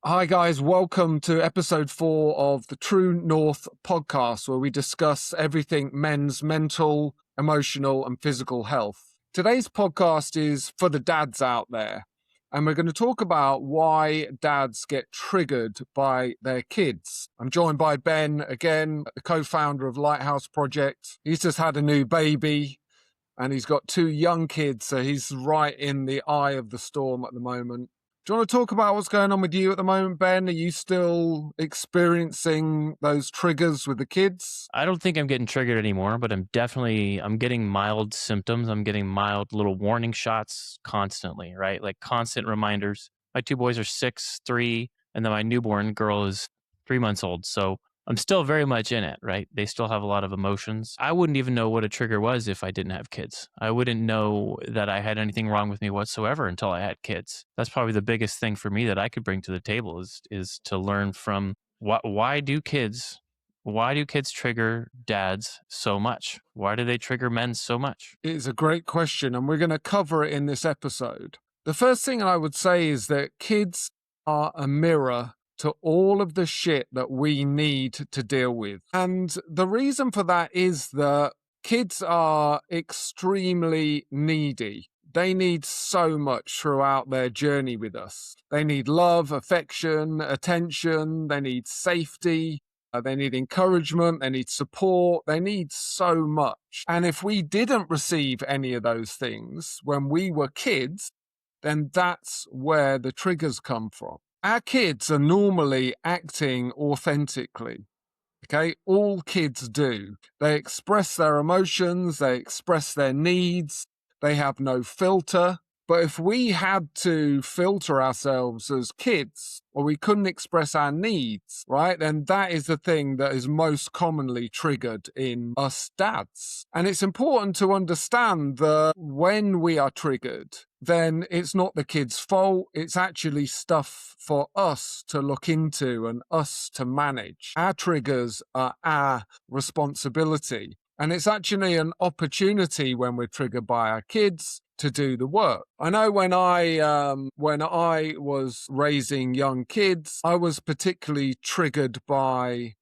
Hi, guys. Welcome to episode 4 of the True North podcast, where we discuss everything men's mental, emotional, and physical health. Today's podcast is for the dads out there, and we're going to talk about why dads get triggered by their kids. I'm joined by Ben, again, the co-founder of Lighthouse Project. He's just had a new baby, and he's got 2 young kids, so he's right in the eye of the storm at the moment. Do you want to talk about what's going on with you at the moment, Ben? Are you still experiencing those triggers with the kids? I don't think I'm getting triggered anymore, but I'm getting mild symptoms. I'm getting mild little warning shots constantly, right? Like constant reminders. My 2 boys are 6, 3, and then my newborn girl is 3 months old. So I'm still very much in it, right? They still have a lot of emotions. I wouldn't even know what a trigger was if I didn't have kids. I wouldn't know that I had anything wrong with me whatsoever until I had kids. That's probably the biggest thing for me that I could bring to the table is to learn from why do kids trigger dads so much? Why do they trigger men so much? It's a great question, and we're going to cover it in this episode. The first thing I would say is that kids are a mirror to all of the shit that we need to deal with. And the reason for that is that kids are extremely needy. They need so much throughout their journey with us. They need love, affection, attention. They need safety. They need encouragement. They need support. They need so much. And if we didn't receive any of those things when we were kids, then that's where the triggers come from. Our kids are normally acting authentically. Okay, all kids do. They express their emotions, they express their needs, they have no filter. But if we had to filter ourselves as kids, or we couldn't express our needs, right, then that is the thing that is most commonly triggered in us dads. And it's important to understand that when we are triggered, then it's not the kid's fault. It's actually stuff for us to look into and us to manage. Our triggers are our responsibility. And it's actually an opportunity when we're triggered by our kids to do the work. I know when I was raising young kids, I was particularly triggered by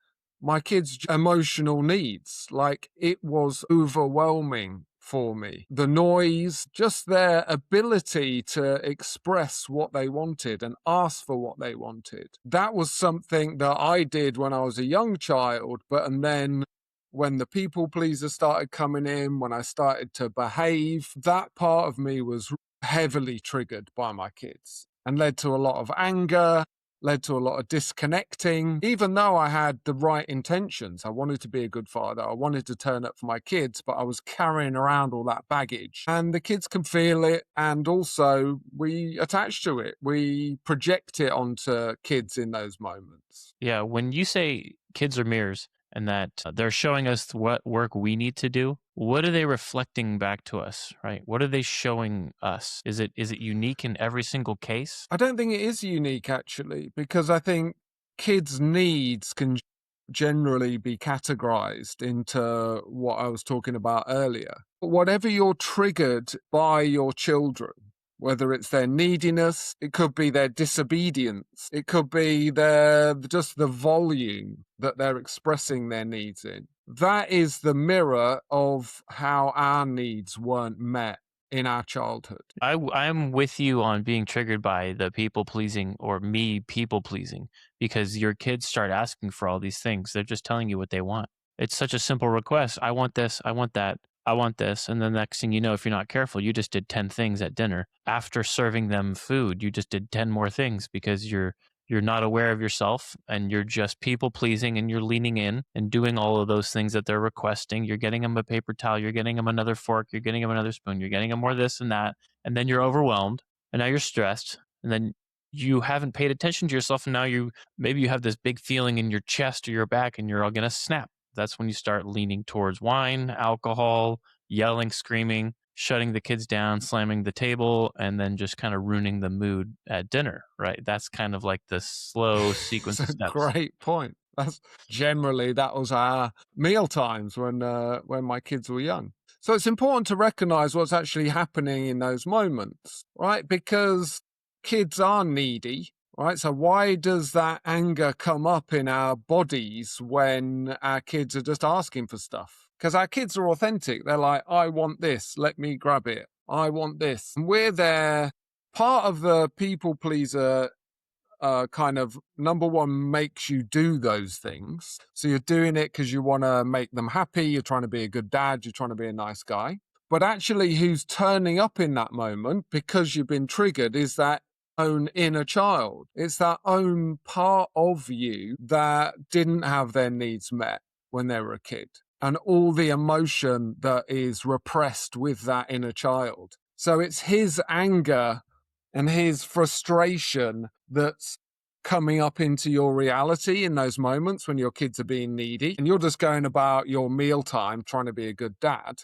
my kids' emotional needs. Like, it was overwhelming for me. The noise, just their ability to express what they wanted and ask for what they wanted. That was something that I did when I was a young child, and then when the people pleaser started coming in, when I started to behave, that part of me was heavily triggered by my kids and led to a lot of anger, led to a lot of disconnecting. Even though I had the right intentions, I wanted to be a good father, I wanted to turn up for my kids, but I was carrying around all that baggage. And the kids can feel it, and also we attach to it. We project it onto kids in those moments. Yeah, when you say kids are mirrors and that they're showing us what work we need to do, what are they reflecting back to us, right? What are they showing us? Is it unique in every single case? I don't think it is unique, actually, because I think kids' needs can generally be categorized into what I was talking about earlier. Whatever you're triggered by your children, whether it's their neediness, it could be their disobedience, it could be just the volume that they're expressing their needs in. That is the mirror of how our needs weren't met in our childhood. I'm with you on being triggered by the people pleasing or me people pleasing, because your kids start asking for all these things. They're just telling you what they want. It's such a simple request. I want this. I want that. I want this. And then the next thing you know, if you're not careful, you just did 10 things at dinner. After serving them food, you just did 10 more things because you're not aware of yourself and you're just people pleasing and you're leaning in and doing all of those things that they're requesting. You're getting them a paper towel. You're getting them another fork. You're getting them another spoon. You're getting them more this and that. And then you're overwhelmed and now you're stressed. And then you haven't paid attention to yourself. And now maybe you have this big feeling in your chest or your back and you're all going to snap. That's when you start leaning towards wine, alcohol, yelling, screaming, shutting the kids down, slamming the table, and then just kind of ruining the mood at dinner, right? That's kind of like the slow sequence of That's a steps. great point. That was our meal times when my kids were young. So it's important to recognize what's actually happening in those moments, right? Because kids are needy. right? So why does that anger come up in our bodies when our kids are just asking for stuff? Because our kids are authentic. They're like, I want this, let me grab it. I want this. And we're there. Part of the people pleaser kind of number one makes you do those things. So you're doing it because you want to make them happy. You're trying to be a good dad. You're trying to be a nice guy. But actually, who's turning up in that moment because you've been triggered is that own inner child. It's that own part of you that didn't have their needs met when they were a kid, and all the emotion that is repressed with that inner child. So it's his anger and his frustration that's coming up into your reality in those moments when your kids are being needy and you're just going about your mealtime trying to be a good dad,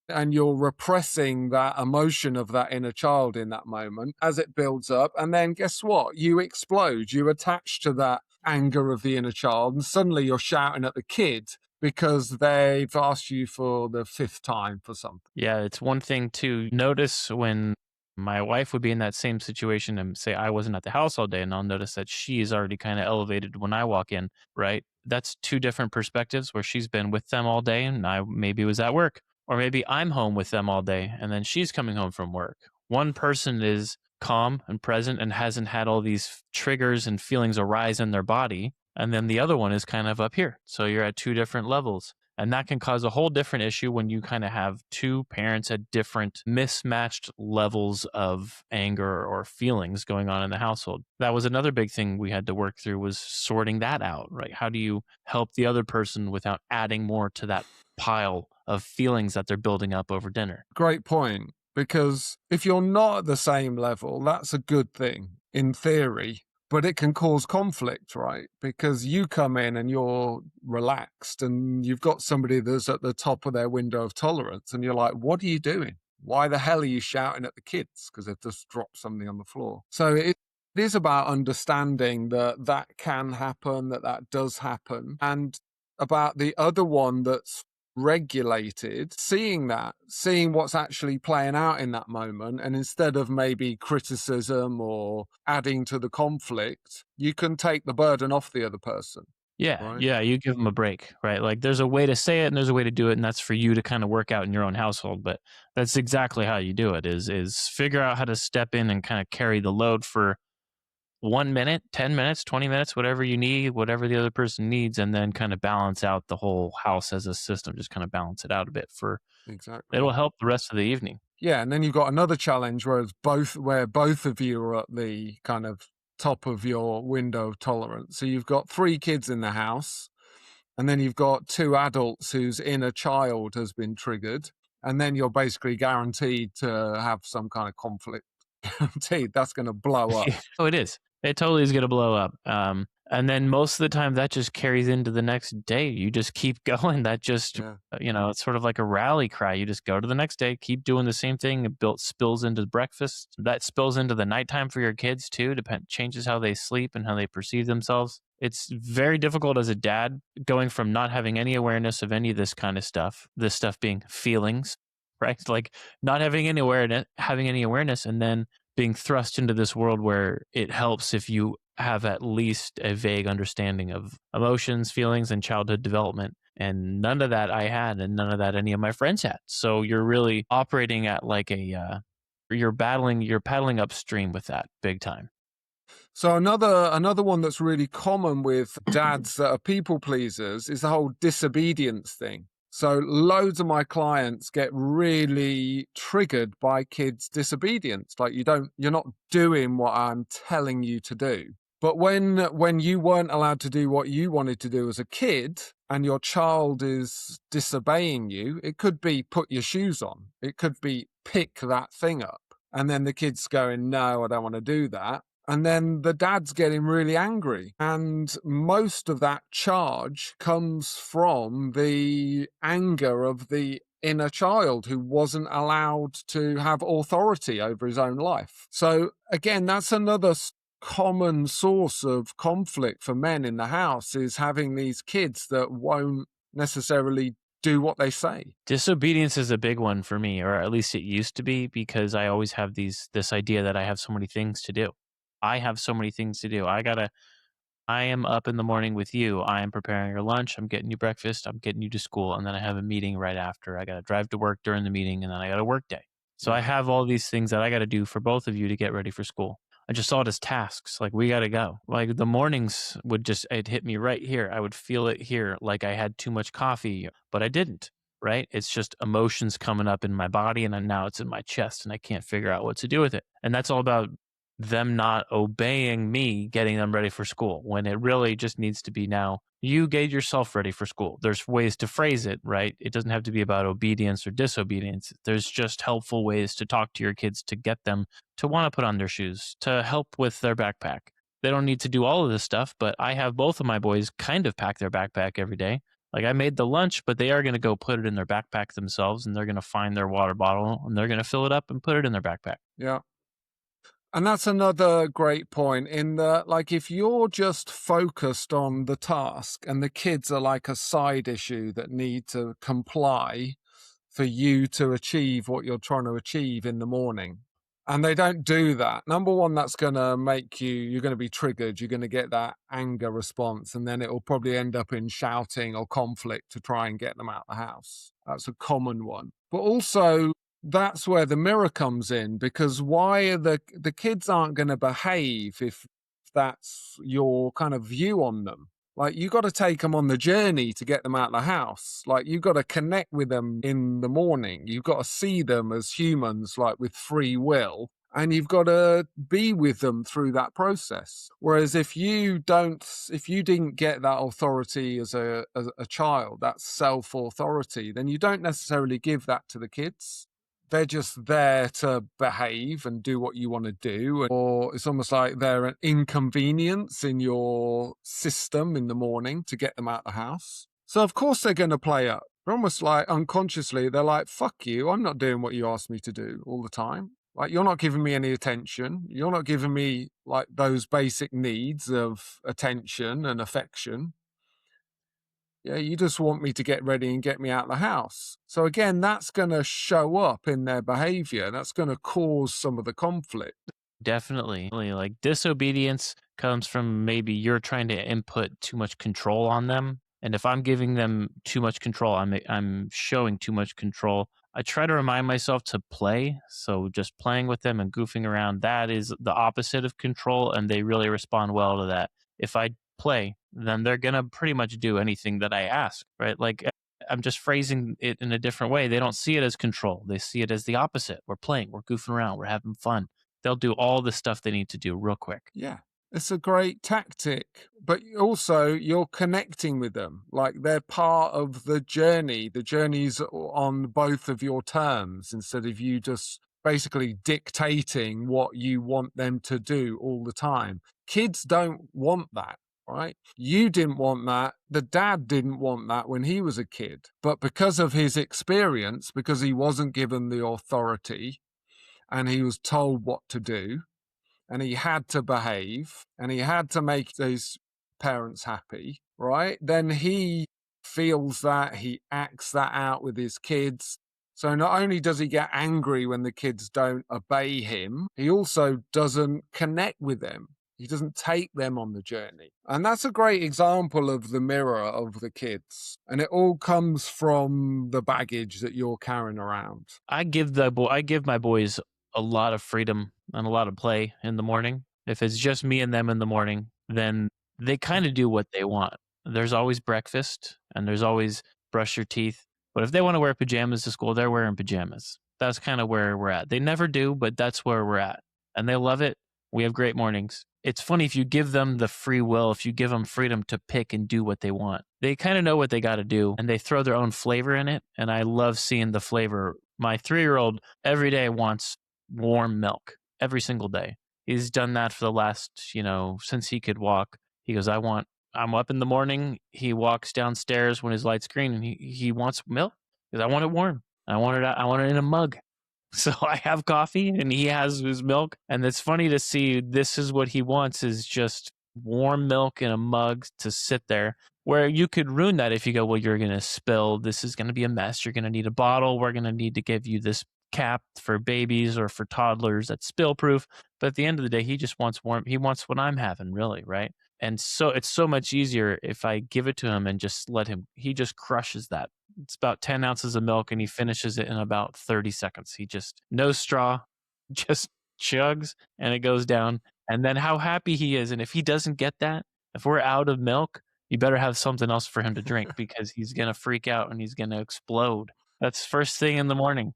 and you're repressing that emotion of that inner child in that moment as it builds up. And then guess what? You explode, you attach to that anger of the inner child, and suddenly you're shouting at the kid because they've asked you for the fifth time for something. Yeah, it's one thing to notice when my wife would be in that same situation and say I wasn't at the house all day, and I'll notice that she's already kind of elevated when I walk in, right? That's two different perspectives where she's been with them all day and I maybe was at work. Or maybe I'm home with them all day and then she's coming home from work. One person is calm and present and hasn't had all these triggers and feelings arise in their body. And then the other one is kind of up here. So you're at two different levels. And that can cause a whole different issue when you kind of have two parents at different mismatched levels of anger or feelings going on in the household. That was another big thing we had to work through, was sorting that out, right? How do you help the other person without adding more to that pile of feelings that they're building up over dinner? Great point. Because if you're not at the same level, that's a good thing in theory, but it can cause conflict, right? Because you come in and you're relaxed and you've got somebody that's at the top of their window of tolerance, and you're like, what are you doing? Why the hell are you shouting at the kids? Because they've just dropped something on the floor. So it is about understanding that that can happen, that that does happen, and about the other one that's regulated, seeing that, seeing what's actually playing out in that moment. And instead of maybe criticism or adding to the conflict, you can take the burden off the other person, Yeah, right? yeah, you give them a break, right? Like there's a way to say it and there's a way to do it, and that's for you to kind of work out in your own household. But that's exactly how you do it, is figure out how to step in and kind of carry the load for 1 minute, 10 minutes, 20 minutes, whatever you need, whatever the other person needs, and then kind of balance out the whole house as a system. Just kind of balance it out a bit for Exactly. it'll help the rest of the evening. Yeah, and then you've got another challenge where both of you are at the kind of top of your window of tolerance. So you've got three kids in the house, and then you've got two adults whose inner child has been triggered, and then you're basically guaranteed to have some kind of conflict. Guaranteed that's going to blow up. Oh, it is. It totally is going to blow up. And then most of the time that just carries into the next day. You just keep going. That just, Yeah, it's sort of like a rally cry. You just go to the next day, keep doing the same thing. It built spills into breakfast. That spills into the nighttime for your kids too. Changes how they sleep and how they perceive themselves. It's very difficult as a dad going from not having any awareness of any of this stuff being feelings, right? Like not having any awareness, and then being thrust into this world where it helps if you have at least a vague understanding of emotions, feelings, and childhood development. And none of that I had, and none of that any of my friends had. So you're really operating at like you're paddling upstream with that big time. so another one that's really common with dads that are people pleasers is the whole disobedience thing. So loads of my clients get really triggered by kids' disobedience. Like you're not doing what I'm telling you to do. But when you weren't allowed to do what you wanted to do as a kid, and your child is disobeying you, it could be put your shoes on. It could be pick that thing up. And then the kid's going, no, I don't want to do that. And then the dad's getting really angry. And most of that charge comes from the anger of the inner child who wasn't allowed to have authority over his own life. So again, that's another common source of conflict for men in the house, is having these kids that won't necessarily do what they say. Disobedience is a big one for me, or at least it used to be, because I always have this idea that I have so many things to do. I have so many things to do. I am up in the morning with you. I am preparing your lunch. I'm getting you breakfast. I'm getting you to school. And then I have a meeting right after. I got to drive to work during the meeting and then I got a work day. So I Yeah. have all these things that I got to do for both of you to get ready for school. I just saw it as tasks. Like we got to go. Like the mornings would just, it hit me right here. I would feel it here. Like I had too much coffee, but I didn't. Right. It's just emotions coming up in my body and then now it's in my chest and I can't figure out what to do with it. And that's all about them not obeying me getting them ready for school when it really just needs to be now you get yourself ready for school. There's ways to phrase it, right? It doesn't have to be about obedience or disobedience. There's just helpful ways to talk to your kids to get them to want to put on their shoes, to help with their backpack. They don't need to do all of this stuff, but I have both of my boys kind of pack their backpack every day. Like I made the lunch, but they are going to go put it in their backpack themselves and they're going to find their water bottle and they're going to fill it up and put it in their backpack. Yeah. And that's another great point in that, like, if you're just focused on the task and the kids are like a side issue that need to comply for you to achieve what you're trying to achieve in the morning, and they don't do that, number one, that's going to make you're going to be triggered. You're going to get that anger response, and then it will probably end up in shouting or conflict to try and get them out of the house. That's a common one. But also, that's where the mirror comes in, because why are the kids aren't going to behave if that's your kind of view on them. Like, you got to take them on the journey to get them out of the house. Like, you got to connect with them in the morning. You've got to see them as humans, like with free will, and you've got to be with them through that process. Whereas if you didn't get that authority as a child, that self authority, then you don't necessarily give that to the kids. They're just there to behave and do what you want to do. Or it's almost like they're an inconvenience in your system in the morning to get them out of the house. So of course they're going to play up. They're almost like unconsciously, they're like, fuck you, I'm not doing what you asked me to do all the time. Like, you're not giving me any attention. You're not giving me like those basic needs of attention and affection. Yeah, you just want me to get ready and get me out of the house. So again, that's going to show up in their behavior. That's going to cause some of the conflict. Definitely. Like disobedience comes from maybe you're trying to input too much control on them. And if I'm giving them too much control, I'm showing too much control. I try to remind myself to play. So just playing with them and goofing around, that is the opposite of control. And they really respond well to that. If I play, then they're going to pretty much do anything that I ask, right? Like I'm just phrasing it in a different way. They don't see it as control. They see it as the opposite. We're playing, we're goofing around, we're having fun. They'll do all the stuff they need to do real quick. Yeah. It's a great tactic, but also you're connecting with them. Like, they're part of the journey. The journey's on both of your terms instead of you just basically dictating what you want them to do all the time. Kids don't want that, right? You didn't want that. The dad didn't want that when he was a kid. But because of his experience, because he wasn't given the authority and he was told what to do, and he had to behave and he had to make his parents happy, right? Then he feels that, he acts that out with his kids. So not only does he get angry when the kids don't obey him, he also doesn't connect with them. He doesn't take them on the journey. And that's a great example of the mirror of the kids. And it all comes from the baggage that you're carrying around. I give my boys a lot of freedom and a lot of play in the morning. If it's just me and them in the morning, then they kind of do what they want. There's always breakfast and there's always brush your teeth. But if they want to wear pajamas to school, they're wearing pajamas. That's kind of where we're at. They never do, but that's where we're at. And they love it. We have great mornings. It's funny if you give them the free will, if you give them freedom to pick and do what they want, they kind of know what they got to do and they throw their own flavor in it. And I love seeing the flavor. My 3-year-old every day wants warm milk every single day. He's done that for the last, since he could walk. He goes, I'm up in the morning. He walks downstairs when his light's green and he wants milk because I want it warm. I want it in a mug. So I have coffee and he has his milk. And it's funny to see this is what he wants is just warm milk in a mug to sit there, where you could ruin that if you go, well, you're going to spill. This is going to be a mess. You're going to need a bottle. We're going to need to give you this cap for babies or for toddlers that's spill proof. But at the end of the day, he just wants warm. He wants what I'm having, really, right? And so it's so much easier if I give it to him and just let him. He just crushes that. It's about 10 ounces of milk, and he finishes it in about 30 seconds. He just no straw, just chugs, and it goes down. And then how happy he is. And if he doesn't get that, if we're out of milk, you better have something else for him to drink because he's gonna freak out and he's gonna explode. That's first thing in the morning.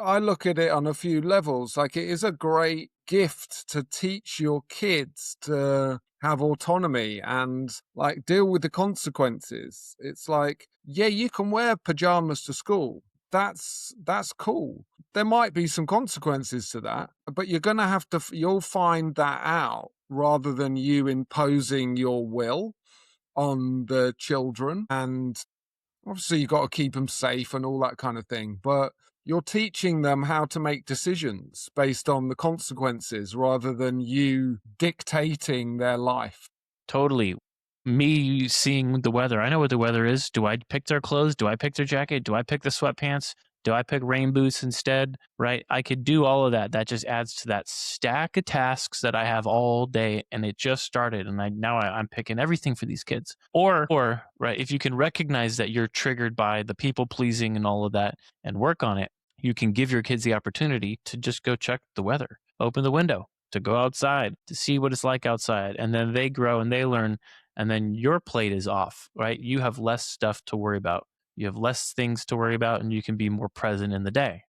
I look at it on a few levels. Like, it is a great gift to teach your kids to have autonomy and like deal with the consequences. It's like, yeah, you can wear pajamas to school. That's cool. There might be some consequences to that, but you're going to have to you'll find that out rather than you imposing your will on the children. And obviously, you've got to keep them safe and all that kind of thing, but you're teaching them how to make decisions based on the consequences rather than you dictating their life. Totally. Me seeing the weather. I know what the weather is. Do I pick their clothes? Do I pick their jacket? Do I pick the sweatpants? Do I pick rain boots instead? Right? I could do all of that. That just adds to that stack of tasks that I have all day, and it just started. And I'm picking everything for these kids. Or right, if you can recognize that you're triggered by the people pleasing and all of that, and work on it, you can give your kids the opportunity to just go check the weather, open the window, to go outside, to see what it's like outside. And then they grow and they learn. And then your plate is off, right? You have less stuff to worry about. You have less things to worry about, and you can be more present in the day.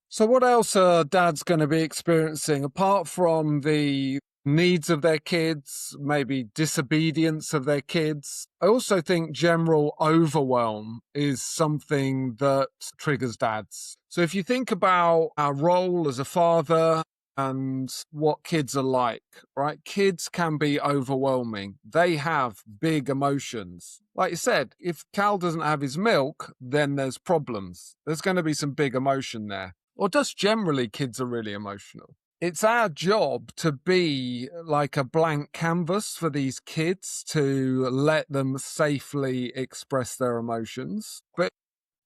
So, what else are dads going to be experiencing apart from the needs of their kids, maybe disobedience of their kids? I also think general overwhelm is something that triggers dads. So, if you think about our role as a father and what kids are like, right? Kids can be overwhelming. They have big emotions. Like you said, if Cal doesn't have his milk, then there's problems. There's going to be some big emotion there. Or just generally, kids are really emotional. It's our job to be like a blank canvas for these kids to let them safely express their emotions. But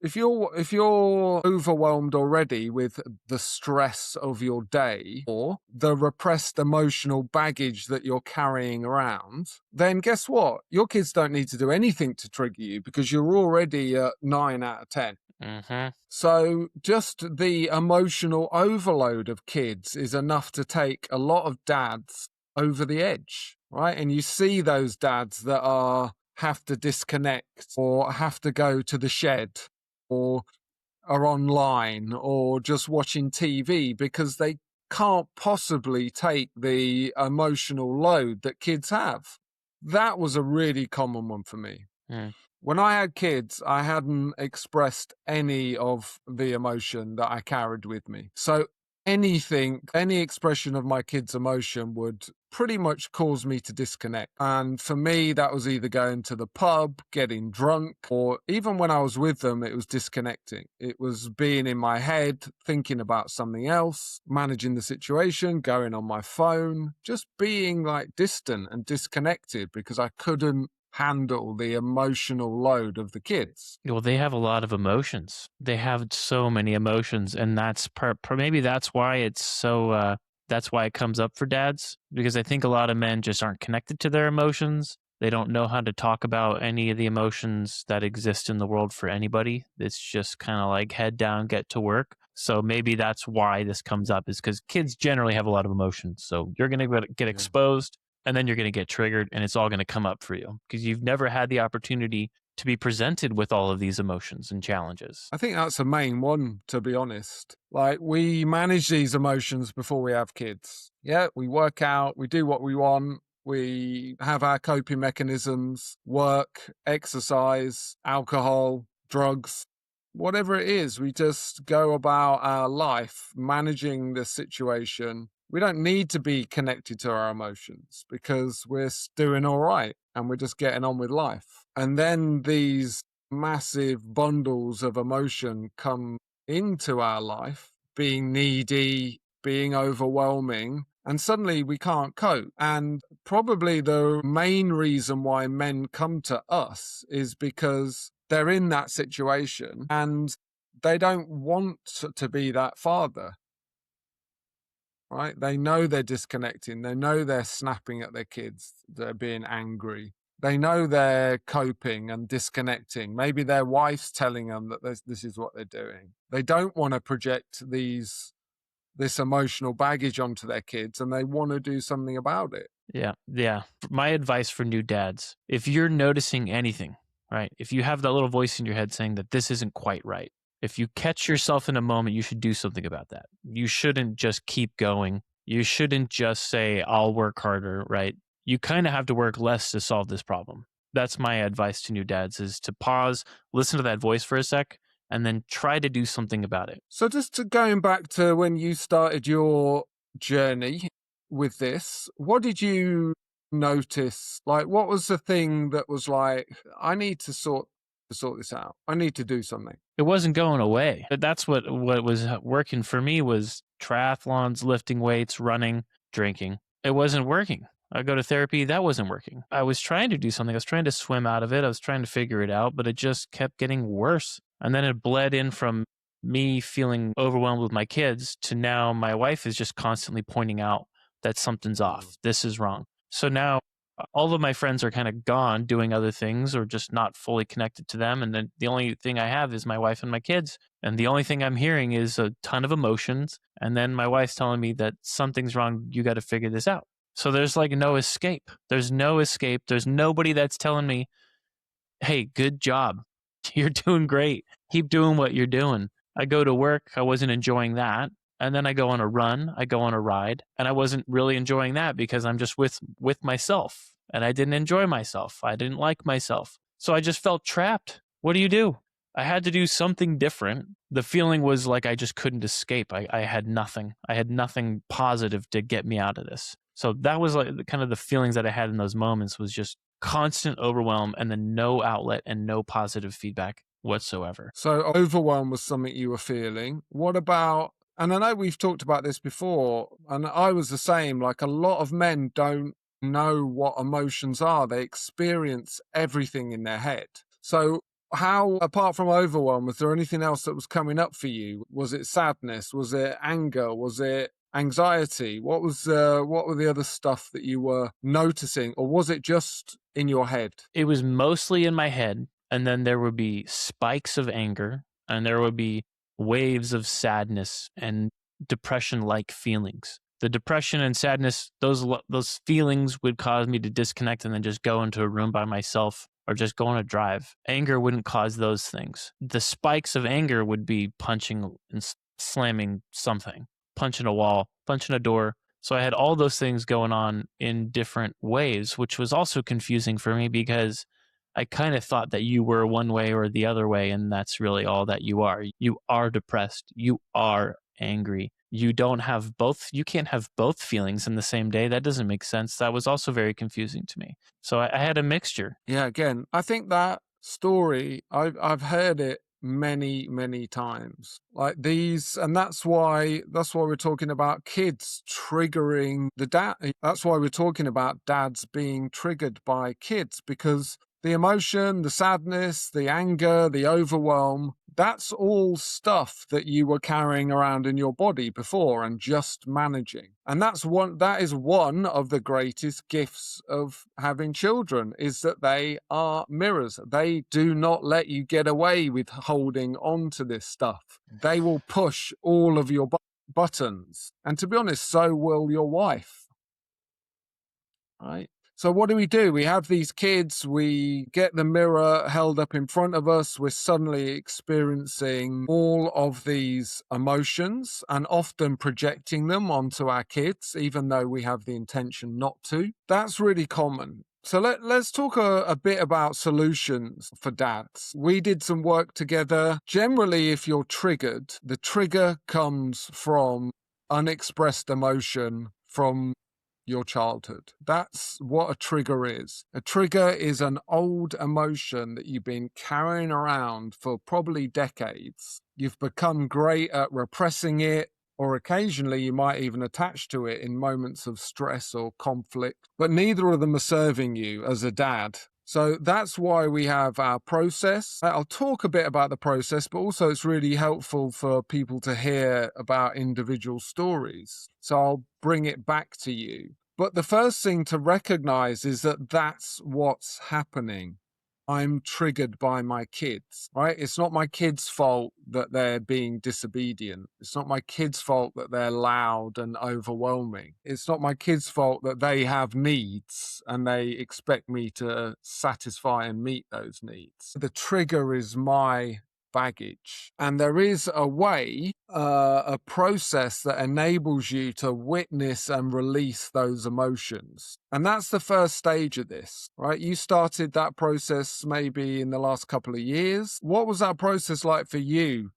if you're overwhelmed already with the stress of your day or the repressed emotional baggage that you're carrying around, then guess what? Your kids don't need to do anything to trigger you because you're already at 9 out of 10. Mm-hmm. So just the emotional overload of kids is enough to take a lot of dads over the edge, right? And you see those dads that have to disconnect or have to go to the shed or are online or just watching TV because they can't possibly take the emotional load that kids have. That was a really common one for me. Mm. When I had kids, I hadn't expressed any of the emotion that I carried with me. So anything, any expression of my kids' emotion would pretty much cause me to disconnect. And for me, that was either going to the pub, getting drunk, or even when I was with them, it was disconnecting. It was being in my head, thinking about something else, managing the situation, going on my phone, just being like distant and disconnected because I couldn't handle the emotional load of the kids. Well, they have a lot of emotions. They have so many emotions, and that's maybe that's why it's so. That's why it comes up for dads because I think a lot of men just aren't connected to their emotions. They don't know how to talk about any of the emotions that exist in the world for anybody. It's just kind of like head down, get to work. So maybe that's why this comes up is because kids generally have a lot of emotions. So you're going to get Yeah. exposed and then you're going to get triggered and it's all going to come up for you because you've never had the opportunity to be presented with all of these emotions and challenges. I think that's the main one, to be honest. Like, we manage these emotions before we have kids. Yeah, we work out, we do what we want, we have our coping mechanisms, work, exercise, alcohol, drugs, whatever it is. We just go about our life managing the situation. We don't need to be connected to our emotions because we're doing all right and we're just getting on with life. And then these massive bundles of emotion come into our life, being needy, being overwhelming, and suddenly we can't cope. And probably the main reason why men come to us is because they're in that situation and they don't want to be that father, right? They know they're disconnecting. They know they're snapping at their kids. They're being angry. They know they're coping and disconnecting. Maybe their wife's telling them that this is what they're doing. They don't want to project this emotional baggage onto their kids, and they want to do something about it. Yeah. Yeah. My advice for new dads, if you're noticing anything, right? If you have that little voice in your head saying that this isn't quite right, if you catch yourself in a moment, you should do something about that. You shouldn't just keep going. You shouldn't just say, I'll work harder, right? You kind of have to work less to solve this problem. That's my advice to new dads, is to pause, listen to that voice for a sec, and then try to do something about it. So just going back to when you started your journey with this, what did you notice? Like, what was the thing that was like, I need to sort this out. I need to do something. It wasn't going away. But that's what was working for me was triathlons, lifting weights, running, drinking. It wasn't working. I go to therapy, that wasn't working. I was trying to do something. I was trying to swim out of it. I was trying to figure it out, but it just kept getting worse. And then it bled in from me feeling overwhelmed with my kids to now my wife is just constantly pointing out that something's off. This is wrong. So now all of my friends are kind of gone doing other things or just not fully connected to them. And then the only thing I have is my wife and my kids. And the only thing I'm hearing is a ton of emotions. And then my wife's telling me that something's wrong. You got to figure this out. So there's like no escape. There's no escape. There's nobody that's telling me, hey, good job. You're doing great. Keep doing what you're doing. I go to work. I wasn't enjoying that. And then I go on a run, I go on a ride, and I wasn't really enjoying that because I'm just with myself and I didn't enjoy myself. I didn't like myself. So I just felt trapped. What do? I had to do something different. The feeling was like I just couldn't escape. I had nothing. I had nothing positive to get me out of this. So that was like kind of the feelings that I had in those moments was just constant overwhelm and then no outlet and no positive feedback whatsoever. So overwhelm was something you were feeling. What about, and I know we've talked about this before, and I was the same, like a lot of men don't know what emotions are. They experience everything in their head. So how, apart from overwhelm, was there anything else that was coming up for you? Was it sadness? Was it anger? Was it anxiety? What were the other stuff that you were noticing, or was it just in your head? It was mostly in my head, and then there would be spikes of anger, and there would be waves of sadness and depression-like feelings. The depression and sadness, those feelings would cause me to disconnect and then just go into a room by myself or just go on a drive. Anger wouldn't cause those things. The spikes of anger would be punching and slamming something, punching a wall, punching a door. So I had all those things going on in different ways, which was also confusing for me because I kind of thought that you were one way or the other way, and that's really all that you are. You are depressed. You are angry. You don't have both. You can't have both feelings in the same day. That doesn't make sense. That was also very confusing to me. So I had a mixture. Yeah, again, I think that story, I've heard it many times, like these, and that's why we're talking about kids triggering the dad. That's why we're talking about dads being triggered by kids, because the emotion, the sadness, the anger, the overwhelm, that's all stuff that you were carrying around in your body before and just managing. And that is one of the greatest gifts of having children, is that they are mirrors. They do not let you get away with holding on to this stuff. They will push all of your buttons. And to be honest, so will your wife. Right? So what do? We have these kids, we get the mirror held up in front of us, we're suddenly experiencing all of these emotions and often projecting them onto our kids, even though we have the intention not to. That's really common. So let's talk a bit about solutions for dads. We did some work together. Generally, if you're triggered, the trigger comes from unexpressed emotion from your childhood. That's what a trigger is. A trigger is an old emotion that you've been carrying around for probably decades. You've become great at repressing it, or occasionally you might even attach to it in moments of stress or conflict. But neither of them are serving you as a dad. So that's why we have our process. I'll talk a bit about the process, but also it's really helpful for people to hear about individual stories. So I'll bring it back to you. But the first thing to recognize is that that's what's happening. I'm triggered by my kids, right? It's not my kids' fault that they're being disobedient. It's not my kids' fault that they're loud and overwhelming. It's not my kids' fault that they have needs and they expect me to satisfy and meet those needs. The trigger is my baggage. And there is a way, a process that enables you to witness and release those emotions. And that's the first stage of this, right? You started that process maybe in the last couple of years. What was that process like for you?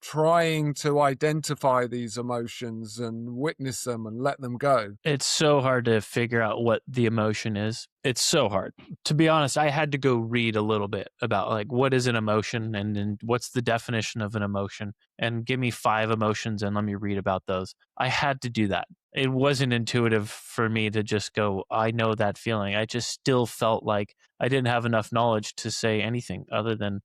Trying to identify these emotions and witness them and let them go. It's so hard to figure out what the emotion is. It's so hard. To be honest, I had to go read a little bit about like what is an emotion and then what's the definition of an emotion and give me 5 emotions and let me read about those. I had to do that. It wasn't intuitive for me to just go, I know that feeling. I just still felt like I didn't have enough knowledge to say anything other than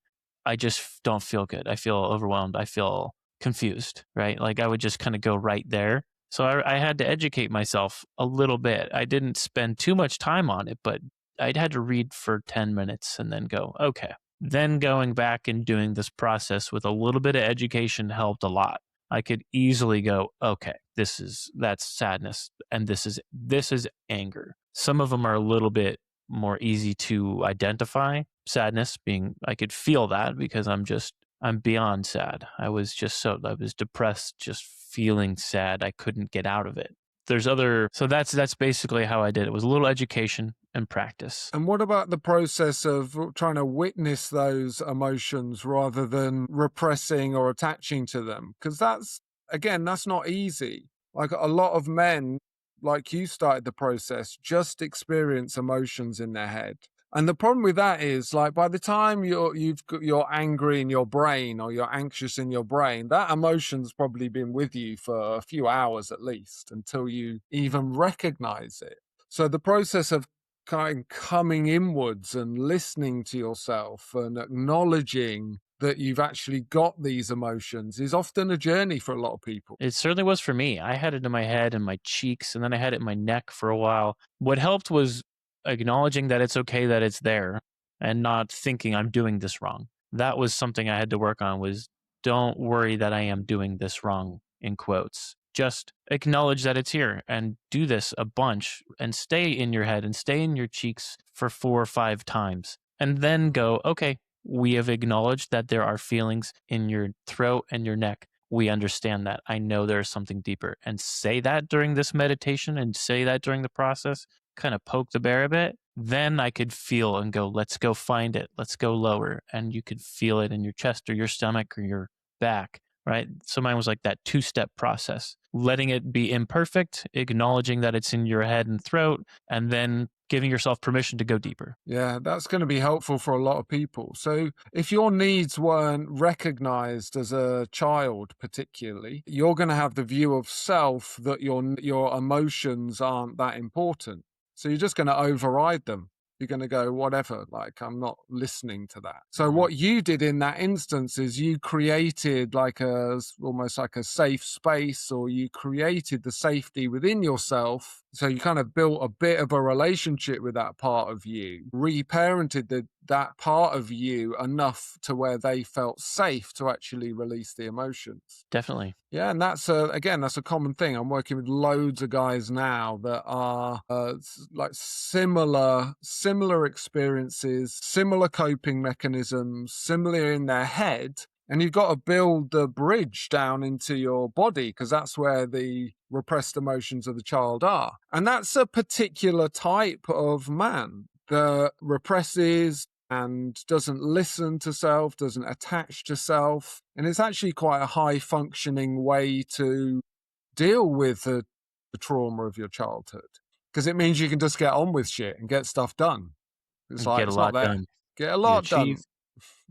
I just don't feel good. I feel overwhelmed. I feel confused, right? Like I would just kind of go right there. So I had to educate myself a little bit. I didn't spend too much time on it, but I'd had to read for 10 minutes and then go, okay. Then going back and doing this process with a little bit of education helped a lot. I could easily go, okay, that's sadness and this is anger. Some of them are a little bit more easy to identify. Sadness being I could feel that because I'm beyond sad. I was depressed, just feeling sad. I couldn't get out of it. So that's basically how I did it. It was a little education and practice. And what about the process of trying to witness those emotions rather than repressing or attaching to them? Because that's not easy. Like a lot of men, like you started the process, just experience emotions in their head. And the problem with that is, like, by the time you're angry in your brain or you're anxious in your brain, that emotion's probably been with you for a few hours at least until you even recognize it. So the process of kind of coming inwards and listening to yourself and acknowledging that you've actually got these emotions is often a journey for a lot of people. It certainly was for me. I had it in my head and my cheeks, and then I had it in my neck for a while. What helped was acknowledging that it's okay that it's there and not thinking I'm doing this wrong. That was something I had to work on was don't worry that I am doing this wrong in quotes. Just acknowledge that it's here and do this a bunch and stay in your head and stay in your cheeks for 4 or 5 times. And then go, okay, we have acknowledged that there are feelings in your throat and your neck. We understand that. I know there is something deeper. And say that during this meditation and say that during the process, kind of poke the bear a bit. Then I could feel and go, let's go find it. Let's go lower. And you could feel it in your chest or your stomach or your back, right? So mine was like that 2-step process, letting it be imperfect, acknowledging that it's in your head and throat, and then giving yourself permission to go deeper. Yeah, that's going to be helpful for a lot of people. So, if your needs weren't recognized as a child, particularly, you're going to have the view of self that your emotions aren't that important. So, you're just going to override them. You're going to go, whatever, like, I'm not listening to that. So, what you did in that instance is you created almost like a safe space, or you created the safety within yourself. So you kind of built a bit of a relationship with that part of you, reparented that part of you enough to where they felt safe to actually release the emotions. Definitely. Yeah, and that's a common thing. I'm working with loads of guys now that are like similar experiences, similar coping mechanisms, similar in their head. And you've got to build the bridge down into your body because that's where the repressed emotions of the child are. And that's a particular type of man that represses and doesn't listen to self, doesn't attach to self. And it's actually quite a high functioning way to deal with the trauma of your childhood because it means you can just get on with shit and get stuff done. It's And like, get a it's not lot there. done. Get a You lot done. achieve.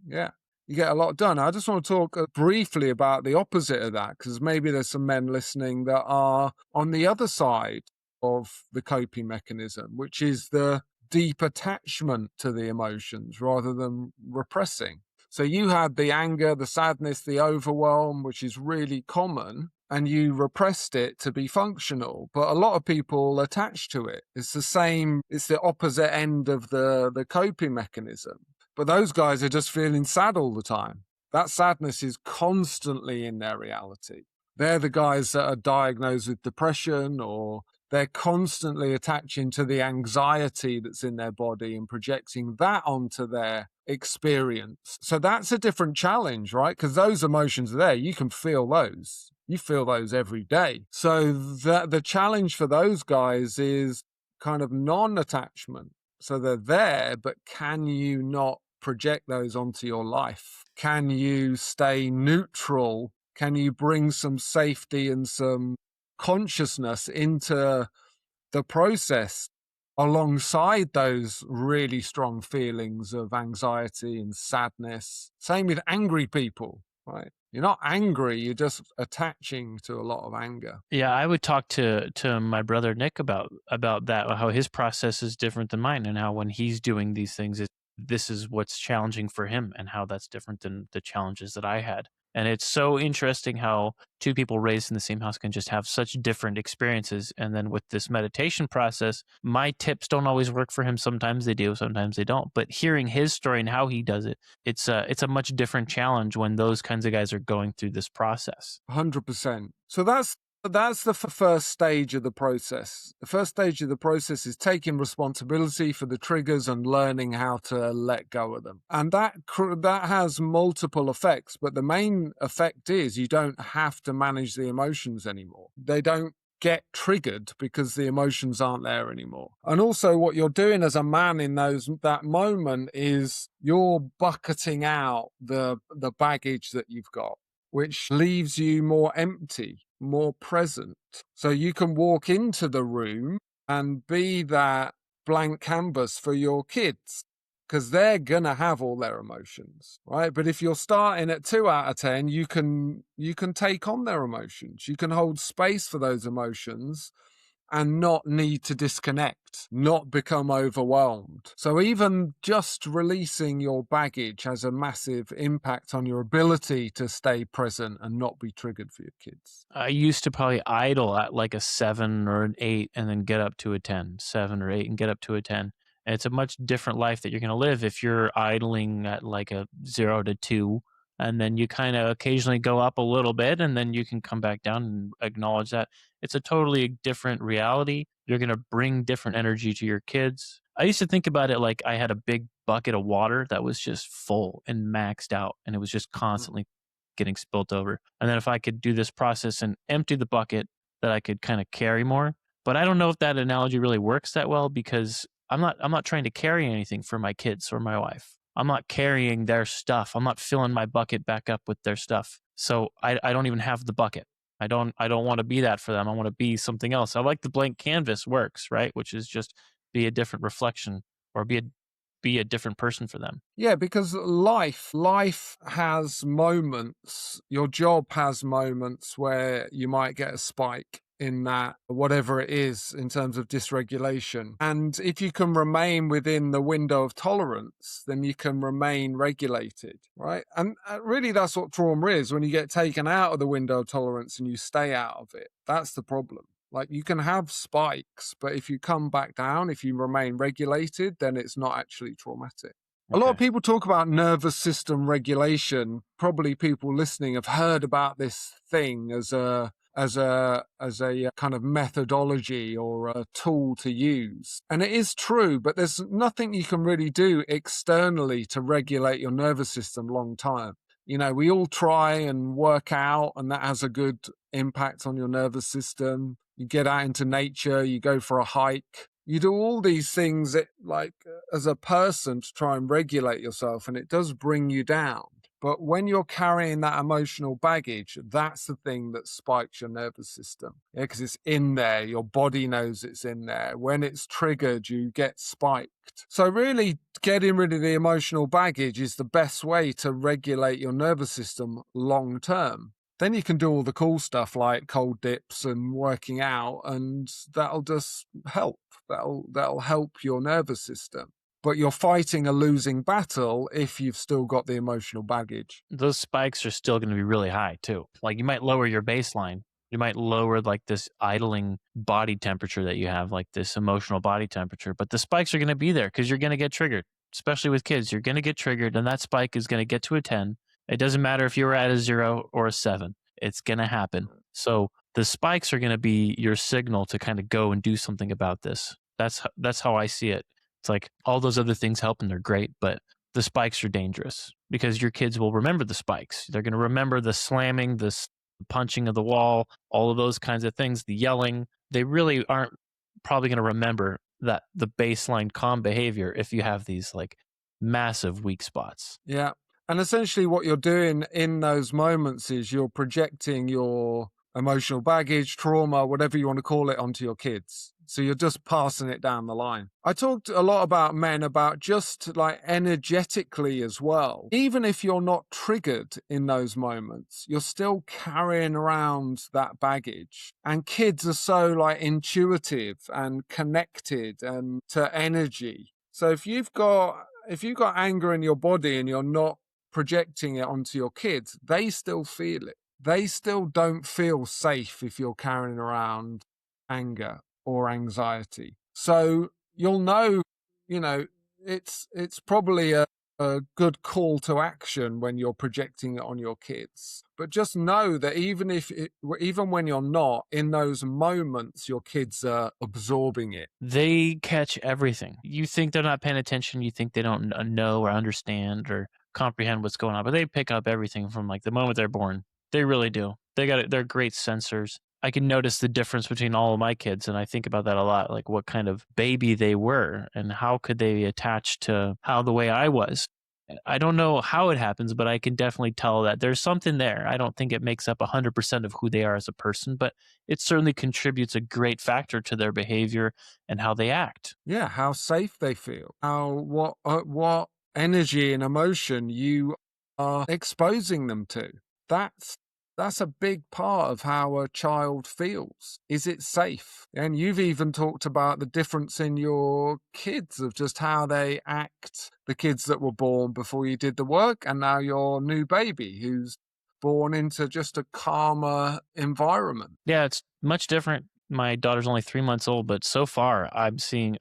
Yeah. You get a lot done. I just want to talk briefly about the opposite of that because maybe there's some men listening that are on the other side of the coping mechanism, which is the deep attachment to the emotions rather than repressing. So you had the anger, the sadness, the overwhelm, which is really common, and you repressed it to be functional. But a lot of people attach to it. It's the same, it's the opposite end of the coping mechanism. But those guys are just feeling sad all the time. That sadness is constantly in their reality. They're the guys that are diagnosed with depression, or they're constantly attaching to the anxiety that's in their body and projecting that onto their experience. So that's a different challenge, right? Because those emotions are there. You can feel those. You feel those every day. So the challenge for those guys is kind of non-attachment. So they're there, but can you not project those onto your life? Can you stay neutral? Can you bring some safety and some consciousness into the process alongside those really strong feelings of anxiety and sadness? Same with angry people, right? You're not angry, you're just attaching to a lot of anger. Yeah, I would talk to my brother Nick about that, how his process is different than mine, and how when he's doing these things, this is what's challenging for him, and how that's different than the challenges that I had. And it's so interesting how two people raised in the same house can just have such different experiences. And then with this meditation process, my tips don't always work for him. Sometimes they do, sometimes they don't. But hearing his story and how he does it, it's a much different challenge when those kinds of guys are going through this process. 100%. So that's the first stage of the process. The first stage of the process is taking responsibility for the triggers and learning how to let go of them. And that has multiple effects, but the main effect is you don't have to manage the emotions anymore. They don't get triggered because the emotions aren't there anymore. And also what you're doing as a man in that moment is you're bucketing out the baggage that you've got, which leaves you more empty, more present. So you can walk into the room and be that blank canvas for your kids, because they're going to have all their emotions, right? But if you're starting at 2 out of 10, you can take on their emotions. You can hold space for those emotions and not need to disconnect, not become overwhelmed. So even just releasing your baggage has a massive impact on your ability to stay present and not be triggered for your kids. I used to probably idle at like a 7 or an 8 and then get up to a 10, 7 or 8 and get up to a 10. And it's a much different life that you're going to live if you're idling at like a 0 to 2, and then you kind of occasionally go up a little bit and then you can come back down and acknowledge that. It's a totally different reality. You're going to bring different energy to your kids. I used to think about it like I had a big bucket of water that was just full and maxed out, and it was just constantly getting spilt over. And then if I could do this process and empty the bucket, that I could kind of carry more. But I don't know if that analogy really works that well, because I'm not trying to carry anything for my kids or my wife. I'm not carrying their stuff. I'm not filling my bucket back up with their stuff. So I don't even have the bucket. I don't want to be that for them. I want to be something else. I like the blank canvas works, right? Which is just be a different reflection, or be a different person for them. Yeah, because life has moments. Your job has moments where you might get a spike in that, whatever it is, in terms of dysregulation. And if you can remain within the window of tolerance, then you can remain regulated, right? And really, that's what trauma is. When you get taken out of the window of tolerance and you stay out of it, that's the problem. Like, you can have spikes, but if you come back down, if you remain regulated, then it's not actually traumatic. A lot of people talk about nervous system regulation. Probably people listening have heard about this thing as a kind of methodology or a tool to use. And it is true, but there's nothing you can really do externally to regulate your nervous system long term. You know, we all try and work out, and that has a good impact on your nervous system. You get out into nature, you go for a hike, you do all these things that, like, as a person to try and regulate yourself, and it does bring you down. But when you're carrying that emotional baggage, that's the thing that spikes your nervous system. Yeah, because it's in there. Your body knows it's in there. When it's triggered, you get spiked. So really, getting rid of the emotional baggage is the best way to regulate your nervous system long term. Then you can do all the cool stuff like cold dips and working out, and that'll just help. That'll help your nervous system. But you're fighting a losing battle if you've still got the emotional baggage. Those spikes are still going to be really high too. Like you might lower your baseline. You might lower like this idling body temperature that you have, like this emotional body temperature, but the spikes are going to be there because you're going to get triggered, especially with kids. You're going to get triggered, and that spike is going to get to a 10. It doesn't matter if you were at a 0 or a 7, it's going to happen. So the spikes are going to be your signal to kind of go and do something about this. That's how I see it. It's like all those other things help and they're great, but the spikes are dangerous because your kids will remember the spikes. They're going to remember the slamming, the punching of the wall, all of those kinds of things, the yelling. They really aren't probably going to remember that the baseline calm behavior if you have these like massive weak spots. Yeah. And essentially, what you're doing in those moments is you're projecting your emotional baggage, trauma, whatever you want to call it, onto your kids. So you're just passing it down the line. I talked a lot about men, about just like energetically as well. Even if you're not triggered in those moments, you're still carrying around that baggage. And kids are so like intuitive and connected and to energy. So if you've got anger in your body and you're not projecting it onto your kids, they still feel it. They still don't feel safe if you're carrying around anger or anxiety. So you'll know, it's probably a good call to action when you're projecting it on your kids. But just know that even when you're not, in those moments, your kids are absorbing it. They catch everything. You think they're not paying attention. You think they don't know or understand or comprehend what's going on, but they pick up everything from like the moment they're born. They really do. They're great sensors. I can notice the difference between all of my kids, and I think about that a lot, like what kind of baby they were and how could they be attached to how the way I was. I don't know how it happens, but I can definitely tell that there's something there. I don't think it makes up 100% of who they are as a person, but it certainly contributes a great factor to their behavior and how they act. Yeah, how safe they feel, what energy and emotion you are exposing them to. That's a big part of how a child feels. Is it safe? And you've even talked about the difference in your kids, of just how they act, the kids that were born before you did the work, and now your new baby who's born into just a calmer environment. Yeah, it's much different. My daughter's only 3 months old, but so far I'm seeing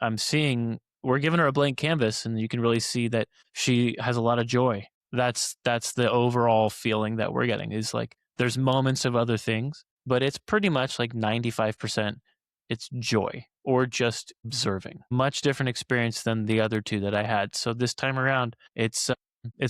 we're giving her a blank canvas, and you can really see that she has a lot of joy. That's the overall feeling that we're getting, is like there's moments of other things, but it's pretty much like 95% it's joy or just observing. Much different experience than the other two that I had. So this time around, it's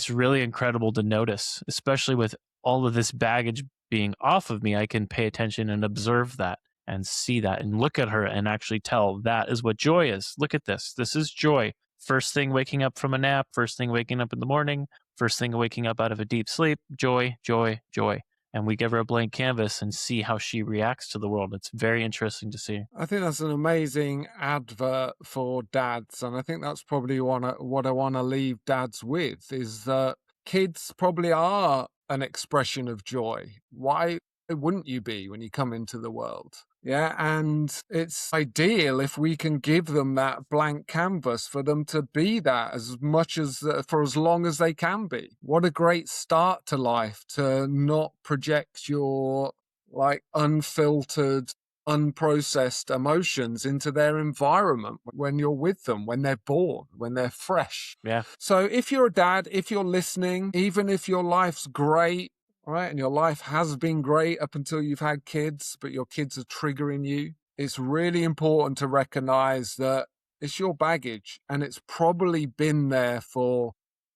really incredible to notice, especially with all of this baggage being off of me. I can pay attention and observe that and see that and look at her and actually tell that is what joy is. Look at this. This is joy. First thing waking up from a nap, first thing waking up in the morning, first thing waking up out of a deep sleep, joy, joy, joy. And we give her a blank canvas and see how she reacts to the world. It's very interesting to see. I think that's an amazing advert for dads. And I think that's probably what I want to leave dads with, is that kids probably are an expression of joy. Why wouldn't you be when you come into the world? Yeah, and it's ideal if we can give them that blank canvas for them to be that as much as for as long as they can be. What a great start to life, to not project your like unfiltered, unprocessed emotions into their environment when you're with them, when they're born, when they're fresh. Yeah. So if you're a dad, if you're listening, even if your life's great, right, and your life has been great up until you've had kids, but your kids are triggering you, it's really important to recognize that it's your baggage and it's probably been there for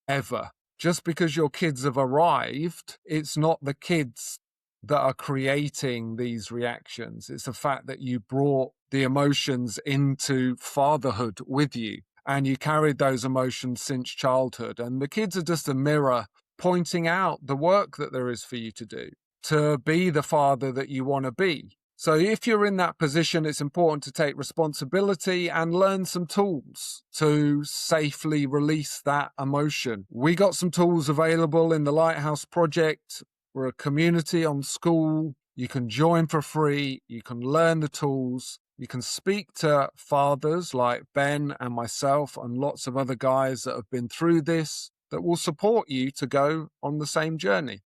ever. Just because your kids have arrived, it's not the kids that are creating these reactions. It's the fact that you brought the emotions into fatherhood with you, and you carried those emotions since childhood. And the kids are just a mirror pointing out the work that there is for you to be the father that you want to be. So if you're in that position, it's important to take responsibility and learn some tools to safely release that emotion. We got some tools available in the Lighthouse Project, We're a community on school. You can join for free. You can learn the tools. You can speak to fathers like Ben and myself and lots of other guys that have been through this that will support you to go on the same journey.